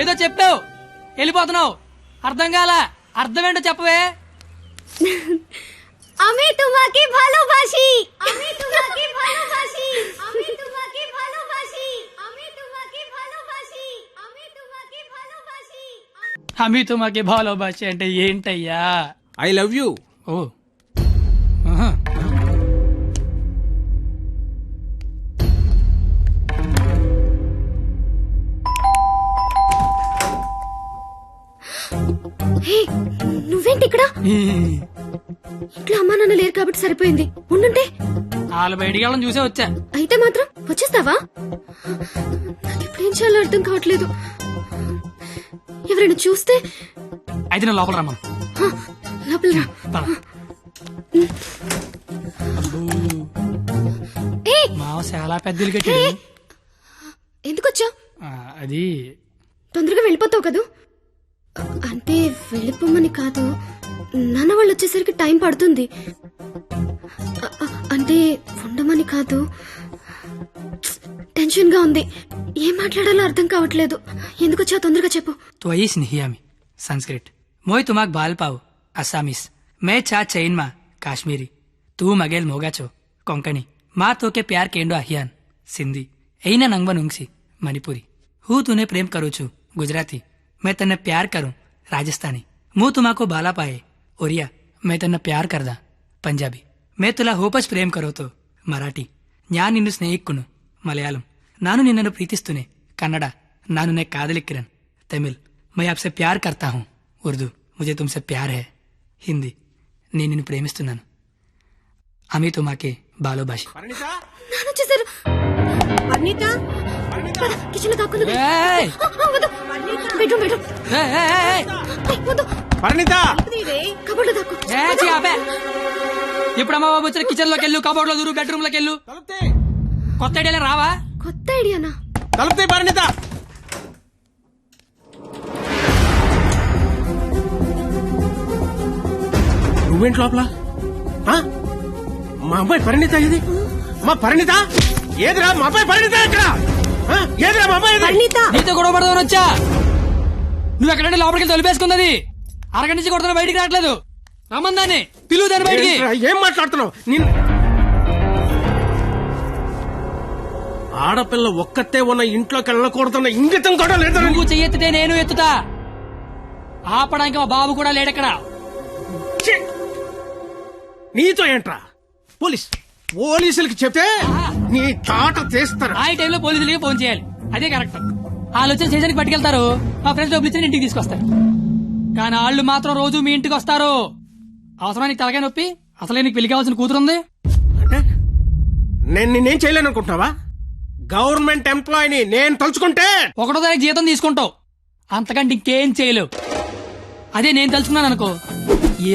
ఏదో చెప్పావు వెళ్ళిపోతున్నావు. అర్థం కాల. అర్థం ఏంటో చెప్పవే. আমি তোমাকে ভালোবাসি আমি তোমাকে ভালোবাসি আমি তোমাকে ভালোবাসি আমি তোমাকে ভালোবাসি আমি তোমাকে ভালোবাসি అమి తుమాకి భాలోబాషి అంటే ఏంటయ్యా? I love you. ఓ ఆహా. హే నువ్వేంటి ఇక్కడ? ఇంట్లో అమ్మా నాన్న లేరు కాబట్టి సరిపోయింది. ఉండుంటే వాళ్ళు బయటికి వెళ్ళడం చూసే వచ్చా. అయితే మాత్రం వచ్చేస్తావా? నాకు ఇప్పుడేం చేయాలో అర్థం కావట్లేదు. ఎవరైనా చూస్తే? అయితే నేను లోపల రమ్మను. హ, లోపల రా. పద. ఏ మావ చాలా పెద్దలు కట్టాడు. ఎందుకొచ్చావు? అది తొందరగా వెళ్ళిపోతావు కదూ? అంటే వెళ్ళిపోమని కాదు, నాన్న వాళ్ళు వచ్చేసరికి టైం పడుతుంది. అంటే ఉండమని కాదు, టెన్షన్ గా ఉంది. ఏం మాట్లాడాలో అర్థం కావట్లేదు. ఎందుకొచ్చావు తొందరగా చెప్పు. तो आइस नहीं आमी संस्कृत मोय तुमाक बाल पाव असामीस मैं चा चैन मा काश्मीरी तू मगेल मोगाचो कोंकणी माँ तो के प्यार केंडो अहियान सिंधी ऐना नंगवन उंगसी मणिपुरी हूँ तूने प्रेम करू छू गुजराती मैं तन्ने प्यार करूं राजस्थानी मुँह तुमाको बाला पाए ओरिया मैं तन्ने प्यार करदा पंजाबी मैं तुला होपच प्रेम करो तो मराठी न्या निन्नु स्नेहिक्कुनु मलयालम नानु निन्ननु प्रीतिस्तुने कन्नड नानु ने कादलिक्किरन तमिल मैं आपसे प्यार करता हूँ उर्दू मुझे तुमसे प्यार है हिंदी నేను నిన్ను ప్రేమిస్తున్నాను అమి తుమాకే బాలోబాషి నాన్న వచ్చేసారు. పద, కిచెన్ లో దాక్కుంది. ఏయ్! Bedroom bedroom. వద్దు, పరిణిత కబోర్డ్ లో దాక్కు. ఇప్పుడు అమ్మ బాబు వచ్చిన కిచెన్ లోకి వెళ్ళు, కబోర్డ్ లో దూరు, బెడ్రూమ్ లోకి వెళ్ళు. కొత్త ఐడియాలు రావా? కొత్త ఐడియానా? తలుపుతే పరిణిత. నువ్వేంటి లోపల? ఆ? మా అమ్మాయి పరిణిత ఇది? మా పరిణిత ఏదిరా? మా అమ్మాయి పరిణిత ఎక్కడ? ఆ? ఏదిరా మా అమ్మాయి ఇది? పరిణిత నీతో గొడవ పడదామని వచ్చా. నువ్వు ఎక్కడంటే లోపలికి వెళ్ళి తొలిపేసుకున్నది. అరగంట నుంచి కొడుతున్నా బయటికి రావట్లేదు. రమ్మందాన్ని పిలువు దాన్ని బయటికి. ఏంట్రా, ఏం మాట్లాడుతున్నావు? ఆడపిల్ల ఒక్కతే ఉన్న ఇంట్లోకి వెళ్ళకూడదన్న ఇంగితం కూడా లేదా? నువ్వు చెయ్యెత్తితే నేను ఎత్తుతా. ఆపడానికి మా బాబు కూడా లేడెక్కడ. ఛీ! నీతో ఏంట్రా? పోలీసులకి చెప్తే నీ తాట తీస్తారు. ఆ టైంలో పోలీసులకి ఫోన్ చేయాలి. అదే కరెక్ట్. వాళ్ళు వచ్చి స్టేషన్కి పట్టుకెళ్తారు. మా ఫ్రెండ్స్ డబ్బులు ఇచ్చి ఇంటికి తీసుకొస్తారు. కానీ వాళ్ళు మాత్రం రోజు మీ ఇంటికి వస్తారు. అవసరమా నీకు తలకాయ నొప్పి? అసలే నీకు పెళ్లి కావాల్సిన కూతురుంది. అంటే నేను నిన్నేం చేయలేను అనుకుంటున్నావా? గవర్నమెంట్ ఎంప్లాయీని నేను తలుచుకుంటే 1వ తారీఖు జీతం తీసుకుంటావు. అంతకంటే ఇంకేం చేయలేవు. అదే నేను తలుచుకున్నాను అనుకో,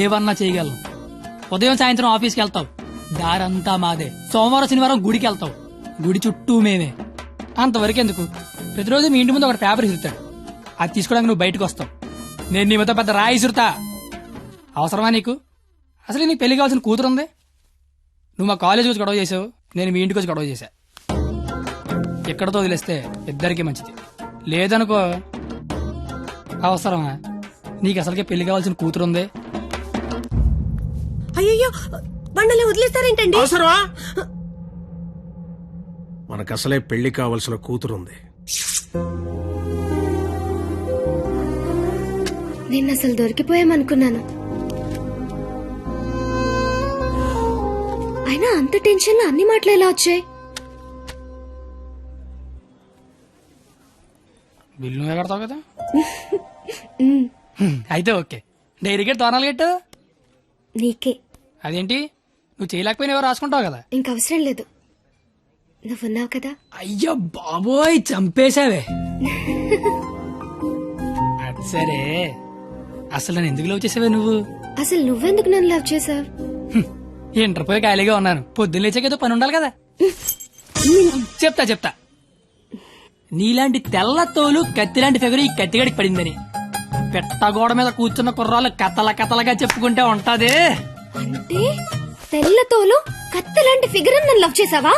ఏవన్నా చేయగలను. ఉదయం సాయంత్రం ఆఫీస్కి వెళ్తావు, దారంతా మాదే. సోమవారం శనివారం గుడికి వెళ్తావు, గుడి చుట్టూ మేమే. అంతవరకు ఎందుకు, ప్రతిరోజు మీ ఇంటి ముందు ఒక పేపర్ ఇసురుతాడు. అది తీసుకోవడానికి నువ్వు బయటకు వస్తావు. నేను నీ మీద పెద్ద రాయి ఇసురుతా. అవసరమా నీకు? అసలు నీకు పెళ్లి కావాల్సిన కూతురుంది. నువ్వు మా కాలేజీకి వచ్చి గొడవ చేసావు, నేను మీ ఇంటికి వచ్చి గొడవ చేశా. ఎక్కడతో వదిలేస్తే ఇద్దరికి మంచిది. లేదనుకో, అవసరమా? నీకు అసలుకే పెళ్లి కావాల్సిన కూతురుంది. అయ్యో బండలే వదిలేస్తారేంటండి? అవసరమా? మనకు అసలే పెళ్లి కావలసిన కూతురుంది. నిన్న అసలు దొరికిపోయామనుకున్నాను. అయినా అంత టెన్షన్ లో అన్ని మాటలు ఎలా వచ్చాయి? బిల్లు నువ్వే కడతావు కదా. అయితే ఓకే. డైరీ గెట్ తోనాలు గెట్టు. నీకే. అదేంటి, నువ్వు చేయలేకపోయినా ఎవరు రాసుకుంటావు కదా. ఇంకవసరం లేదు, నువ్వున్నావు కదా. అయ్యో బాబోయ్, చంపేశావే. అది సరే, అసలు నన్ను ఎందుకు లవ్ చేసావే నువ్వు? అసలు నువ్వెందుకు నన్ను లవ్ చేసావు? ఇంటర్ పోయి ఖాళీగా ఉన్నాను. పొద్దున్న లేచాకేదో పని ఉండాలి కదా. చెప్తా. నీలాంటి తెల్ల తోలు కత్తిలాంటి ఫిగర్ ఈ కత్తిగడికి పడిందని పెట్టగోడ మీద కూర్చున్న కుర్రాలు కథలగా చెప్పుకుంటే ఉంటది. అంటే తెల్లతోలు కత్తిలాంటి ఫిగర్ నన్ను లవ్ చేసావా?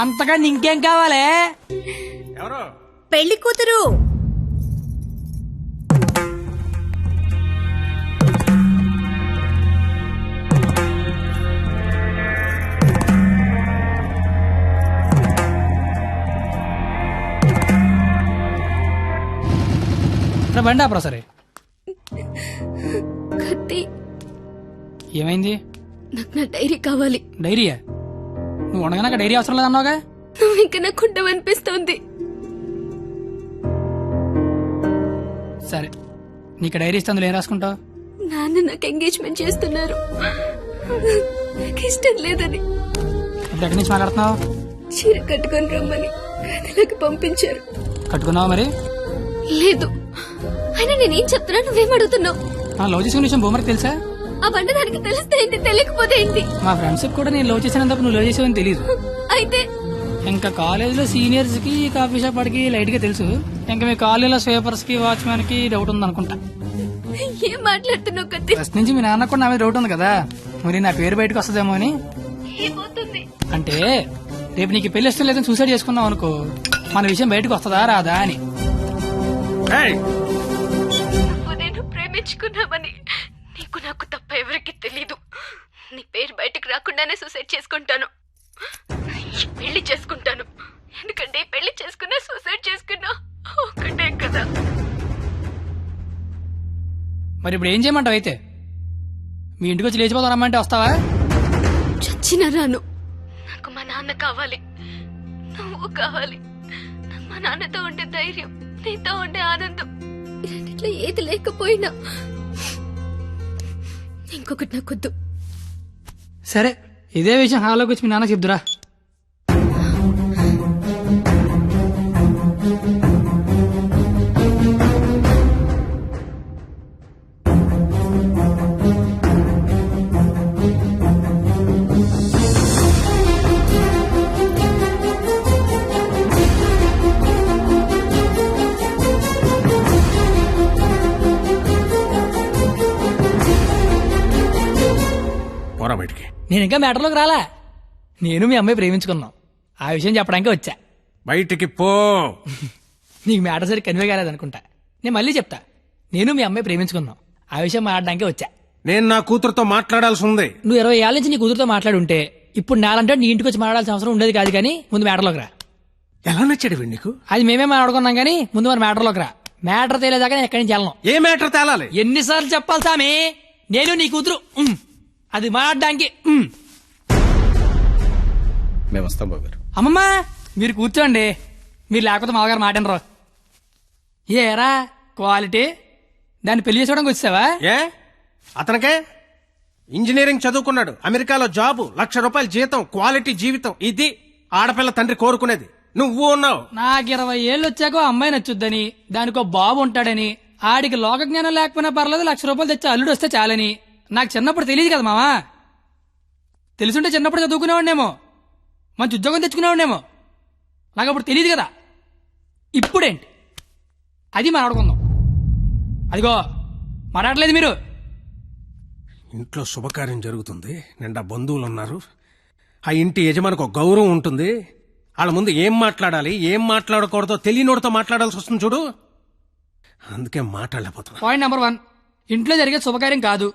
అంతగా ఇంకేం కావాలే? ఎవరు పెళ్లి కూతురు. బండి ఆపరా సరే. కత్తి, ఏమైంది? నాకు నా డైరీ కావాలి. డైరీయా? నువ్వు ఉండగా డైరీ అవసరం లేదన్నావుగా. నువ్వు ఇంకా నాకు ఉండవనిపిస్తోంది. సరే, నీకు డైరీ ఇస్తే అందులో ఏం రాసుకుంటావు? నాన్న నాకు ఎంగేజ్మెంట్ చేస్తున్నారు, నాకు ఇష్టం లేదని. ఇప్పుడు ఎక్కడి నుంచి మాట్లాడుతున్నావు? చీర కట్టుకొని రమ్మని గదిలోకి పంపించారు. కట్టుకున్నావా మరి? లేదు. అయినా నేనేం చెప్తున్నా, నువ్వేం అడుగుతున్నావు? లవ్ చేసిన విషయం బొమ్మరికి తెలుసా? ఆ బండ దానికి తెలిస్తే ఏంటి, తెలియకపోతే ఏంటి? మా ఫ్రెండ్షిప్ కూడా నేను లవ్ చేసినందుకు నువ్వు లవ్ చేసావని తెలియదు. అయితే ఇంకా కాలేజీలో సీనియర్స్ కి కాఫీ షాప్ వాడికి లైట్ గా తెలుసు. ఇంకా మీ కాలేజీలో స్వీపర్స్ కి వాచ్మెన్ కి డౌట్ ఉంది అనుకుంటా. ఏం మాట్లాడుతున్నావు కత్తి? ఫస్ట్ నుంచి మీ నాన్న కూడా నా మీద డౌట్ ఉంది కదా, మరి నా పేరు బయటకు వస్తుందేమో అని. ఏమవుతుంది? అంటే రేపు నీకు పెళ్లి ఇష్టం లేదని సూసైడ్ చేసుకున్నావు అనుకో, మన విషయం బయటకు వస్తుందా రాదా అని. ఏయ్, నువ్వు నేను ప్రేమించుకున్నామని నీకు నాకు తప్ప ఎవరికి తెలీదు. నీ పేరు బయటకు రాకుండానే సూసైడ్ చేసుకుంటాను. పెళ్లి చేసుకుంటాను, ఎందుకంటే పెళ్లి చేసుకున్నా సూసైడ్ చేసుకున్నా ఒకటే కదా. మరి ఇప్పుడు ఏం చేయమంటావు? అయితే మీ ఇంటికి వచ్చి లేచిపోతావు రమ్మంటే వస్తావా? చచ్చిన రాను. నాకు మా నాన్న కావాలి, నువ్వు కావాలి. నాకు మా నాన్నతో ఉండే ధైర్యం, నీతో ఉండే ఆనందం, ఈ రెండిట్లో ఏది లేకపోయినా ఇంకొకటి నాకొద్దు. సరే, ఇదే విషయం హాల్లోకి వచ్చి మీ నాన్న చెప్దురా. పోరా బయటికి. నేను ఇంకా మ్యాటర్లోకి రాలా. నేను మీ అమ్మాయి ప్రేమించుకున్నాం, ఆ విషయం చెప్పడానికి వచ్చా. బయటికి పో. నీకు మ్యాటర్ సరి కన్వే కాలేదనుకుంటా. నేను మళ్ళీ చెప్తా, నేను మీ అమ్మాయి ప్రేమించుకున్నాం, ఆ విషయం మాట్లాడడానికి వచ్చా. నేను నా కూతురుతో మాట్లాడాల్సి ఉంది. నువ్వు 20 ఏళ్ళ నుంచి నీ కూతురుతో మాట్లాడుంటే ఇప్పుడు నాలంటే నీ ఇంటికి వచ్చి మాట్లాడాల్సిన అవసరం ఉండేది కాదు. కానీ ముందు మ్యాటర్లోకి రా. ఎలా నచ్చాడు వీడు నీకు? అది మేమే మాట్లాడుకున్నాం, కానీ ముందు మరి మ్యాటర్లోకి రా. మ్యాటర్ తేలేదాకా నేను ఎక్కడి నుంచి వెళ్ళను. ఏ మ్యాటర్ తేలాలి? ఎన్నిసార్లు చెప్పాలి సామి, నేను నీ కూతురు అది మాట్లాడడానికి. మేము వస్తాం బాబు గారు. అమ్మమ్మ మీరు కూర్చోండి, మీరు లేకపోతే మామగారు మాటనరు. ఏరా క్వాలిటీ, దాన్ని పెళ్లి చేసుకోవడానికి వచ్చావా? ఏ అతనికే ఇంజనీరింగ్ చదువుకున్నాడు, అమెరికాలో జాబు, ₹1,00,000 జీతం, క్వాలిటీ జీవితం. ఇది ఆడపిల్ల తండ్రి కోరుకునేది. నువ్వు ఉన్నావు. నాకు 20 ఏళ్ళు వచ్చాక అమ్మాయి నచ్చుద్దని, దానికో బాబు ఉంటాడని, ఆడికి లోక జ్ఞానం లేకపోయినా పర్లేదు ₹1,00,000 తెచ్చి అల్లుడు వస్తే చాలని. నాకు చిన్నప్పుడు తెలియదు కదా మావా. తెలుసుంటే చిన్నప్పుడు చదువుకునేవాడినేమో, మంచి ఉద్యోగం తెచ్చుకునేవాడినేమో. నాకు అప్పుడు తెలియదు కదా. ఇప్పుడేంటి అది మాట్లాడుకుందాం. అదిగో మాట్లాడలేదు మీరు. ఇంట్లో శుభకార్యం జరుగుతుంది, నిండా బంధువులు ఉన్నారు. ఆ ఇంటి యజమానికి ఒక గౌరవం ఉంటుంది. వాళ్ళ ముందు ఏం మాట్లాడాలి ఏం మాట్లాడకూడదో తెలియనోడితో మాట్లాడాల్సి వస్తుంది చూడు. అందుకే మాట్లాడలేకపోతున్నా. పాయింట్ నెంబర్ 1, ఇంట్లో జరిగే శుభకార్యం కాదు.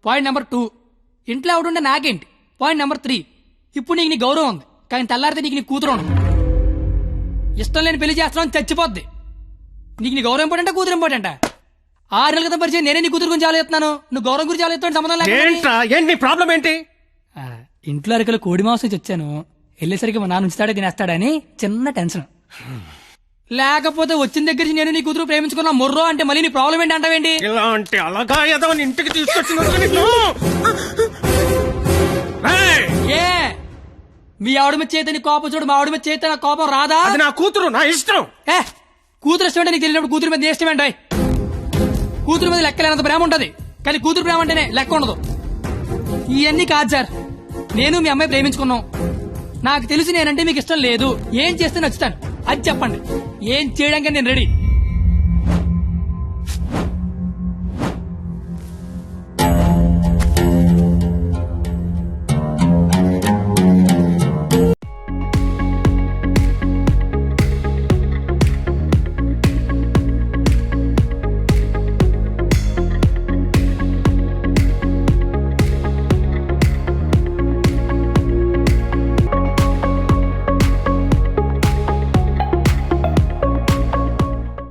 పాయింట్ నెంబర్ 2, ఇంట్లో ఎవడుండే నాకేంటి. పాయింట్ నెంబర్ 3, ఇప్పుడు నీకు నీ గౌరవం ఉంది, కానీ తెల్లారితే నీకు నీ కూతురు ఉండదు. ఇష్టం లేని పెళ్లి చేస్తున్నావు చచ్చిపోద్ది. నీకు నీ గౌరవం ఇంపార్టెంటా కూతురు ఇంపార్టెంటా? 6 నెలల క్రితం పరిచయం నేనే నీ కూతురు గురించి ఆలోచిస్తున్నాను, నువ్వు గౌరవం గురించి ఆలోచిస్తాను. సంబంధం ఏంట్రా, ఏంటి నీ ప్రాబ్లం ఏంటి? ఇంట్లో అరకలు కోడి మాంసం వచ్చాను, వెళ్ళేసరికి మా నాన్న ఉంచుతాడే తినేస్తాడని చిన్న టెన్షన్. లేకపోతే వచ్చిన దగ్గర నుంచి నేను నీ కూతురు ప్రేమించుకున్నా మొర్రో అంటే మళ్ళీ నీ ప్రాబ్లం ఏంటి అంటావేంటి? ఇలాంటి అలగా ఏదో ఇంటికి తీసుకొచ్చినందుకు నీకు రేయ్! ఏ మీ ఆవిడ మీద చేత నీ కోపం చూడు, మా ఆవిడ మీద చేత నా కోపం రాదా? అది నా కూతురు, నా ఇష్టం. ఏ కూతురు ఇష్టం అంటే నీకు తెలియనప్పుడు కూతురు మీద ఇష్టం ఏంటి? కూతురు మీద లెక్కలేనంత ప్రేమ ఉంటది, కానీ కూతురు ప్రేమ అంటేనే లెక్క ఉండదు. ఇవన్నీ కాదు సార్, నేను మీ అమ్మాయి ప్రేమించుకున్నాం. నాకు తెలిసి నేనంటే మీకు ఇష్టం లేదు, ఏం చేస్తే నచ్చుతాను అది చెప్పండి. ఏం చేయడానికి నేను రెడీ.